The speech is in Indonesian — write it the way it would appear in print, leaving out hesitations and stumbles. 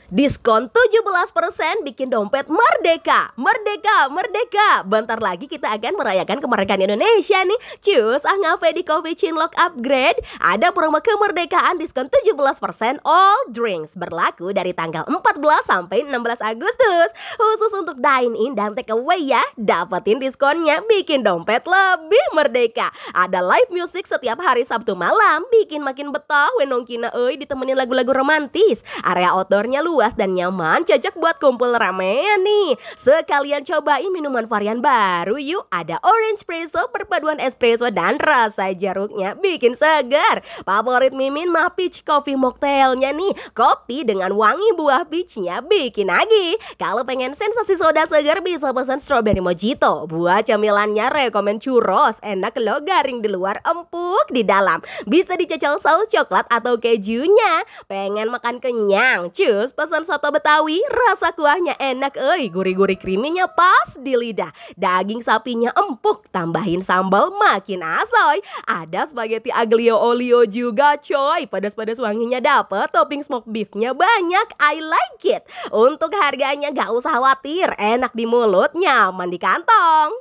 Diskon 17% bikin dompet merdeka. Merdeka, merdeka. Bentar lagi kita akan merayakan kemerdekaan Indonesia nih. Cus, ngafe di Coffee Chinlock Upgrade. Ada promo kemerdekaan diskon 17% all drinks. Berlaku dari tanggal 14 sampai 16 Agustus. Khusus untuk dine-in dan take away ya. Dapetin diskonnya, bikin dompet lebih merdeka. Ada live music setiap hari Sabtu malam. Bikin makin betah, wenongkina ditemenin lagu-lagu romantis. Area outdoornya luas dan nyaman, cocok buat kumpul ramean nih. Sekalian cobain minuman varian baru yuk. Ada orange espresso, perpaduan espresso dan rasa jeruknya bikin segar. Favorit Mimin mah peach coffee mocktailnya nih. Kopi dengan wangi buah peachnya bikin nagih. Kalau pengen sensasi soda segar bisa pesan strawberry mojito. Buat camilannya rekomen churros. Enak lo, garing di luar, empuk di dalam. Bisa dicocol saus coklat atau kejunya. Pengen makan kenyang? Cus, pesan soto Betawi, rasa kuahnya enak gurih-gurih creaminya pas di lidah. Daging sapinya empuk, tambahin sambal makin asoy. Ada spaghetti aglio olio juga coy. Pedas-pedas wanginya dapet, topping smoke beefnya banyak, I like it. Untuk harganya gak usah khawatir, enak di mulut, nyaman di kantong.